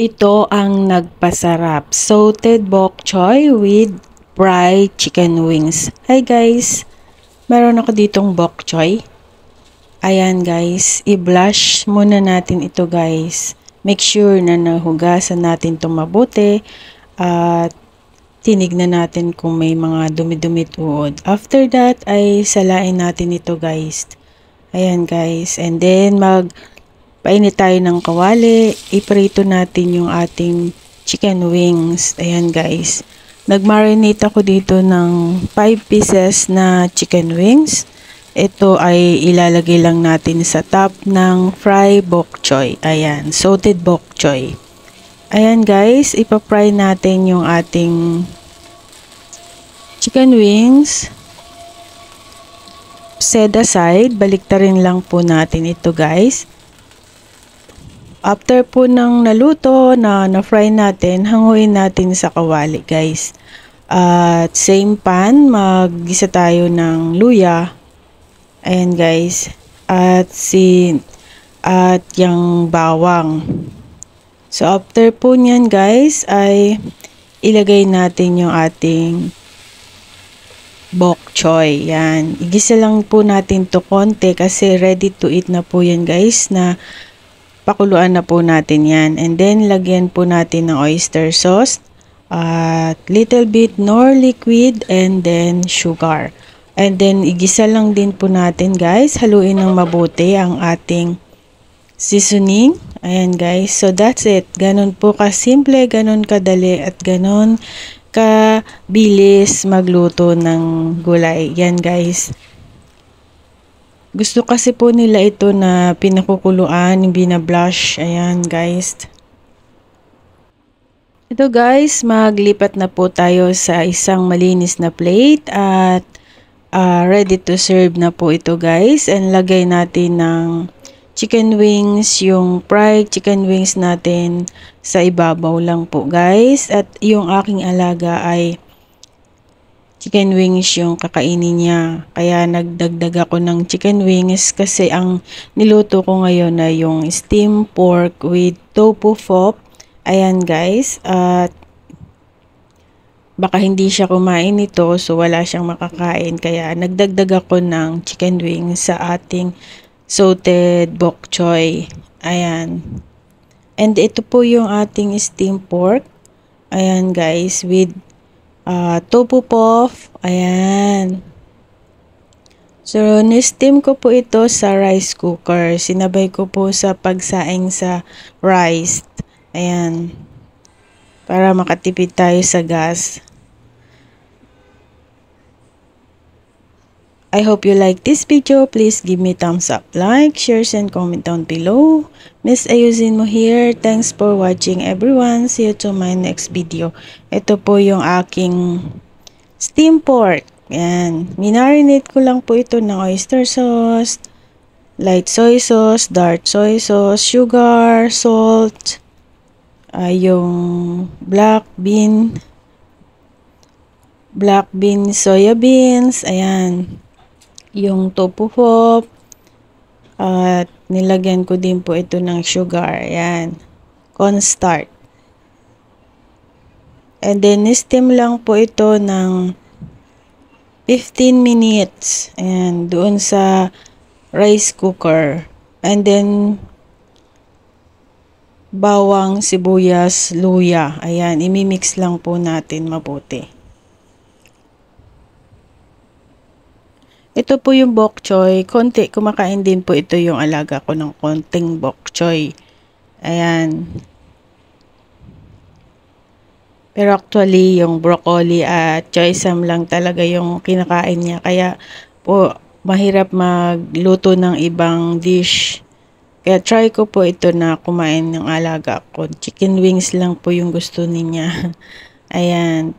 Ito ang nagpasarap. Salted bok choy with fried chicken wings. Hi guys! Meron ako ditong bok choy. Ayan guys, i-blush muna natin ito guys. Make sure na nahugasan natin itong mabuti at tinignan natin kung may mga dumi-dumi tuod. After that ay salain natin ito guys. Ayan guys, and then painit tayo ng kawali, iprito natin yung ating chicken wings. Ayan guys. Nag-marinate ako dito ng 5 pieces na chicken wings. Ito ay ilalagay lang natin sa top ng fried bok choy. Ayan, salted bok choy. Ayan guys, ipapry natin yung ating chicken wings. Set aside, baliktarin lang po natin ito guys. After po ng naluto na-fry natin, hanguin natin sa kawali guys. At same pan, maggisa tayo ng luya. Ayan guys. At yung bawang. So after po niyan guys, ay ilagay natin yung ating bok choy. Yan. Igisa lang po natin to konti kasi ready to eat na po yan guys, na pakuluan na po natin yan. And then, lagyan po natin ng oyster sauce at little bit nor liquid and then sugar. And then, igisa lang din po natin guys. Haluin ng mabuti ang ating seasoning. Ayan guys. So, that's it. Ganon po kasimple, ganon kadali at ganon kabilis magluto ng gulay. Yan guys. Gusto kasi po nila ito na pinakukuluan, yung binablush. Ayan guys. Ito guys, maglipat na po tayo sa isang malinis na plate at ready to serve na po ito guys. And lagay natin ng chicken wings, yung fried chicken wings natin sa ibabaw lang po guys. At yung aking alaga ay chicken wings yung kakainin niya. Kaya nagdagdag ako ng chicken wings kasi ang niluto ko ngayon ay yung steamed pork with tofu pop. Ayan guys. At baka hindi siya kumain nito, so wala siyang makakain. Kaya nagdagdag ako ng chicken wings sa ating salted bok choy. Ayan. And ito po yung ating steamed pork. Ayan guys, with tofu puff. Ayan. So, ni-steam ko po ito sa rice cooker. Sinabay ko po sa pagsaing sa rice. Ayan. Para makatipid tayo sa gas. I hope you like this video. Please give me thumbs up, like, share, and comment down below. Miss Ayusin mo here. Thanks for watching everyone. See you to my next video. Ito po yung aking steamed pork. Yan. Minarinate ko lang po ito ng oyster sauce, light soy sauce, dark soy sauce, sugar, salt, yung black bean soya beans, ayan. Yung tofu pop, at nilagyan ko din po ito ng sugar, ayan, cornstarch. And then, steam lang po ito ng 15 minutes, ayan, doon sa rice cooker. And then, bawang, sibuyas, luya, ayan, imimix lang po natin mabuti. Ito po yung bok choy. Konti, kumakain din po ito yung alaga ko ng konting bok choy. Ayan. Pero actually, yung broccoli at choy sam lang talaga yung kinakain niya. Kaya po, mahirap magluto ng ibang dish. Kaya try ko po ito na kumain ng alaga ko. Chicken wings lang po yung gusto niya. Ayan.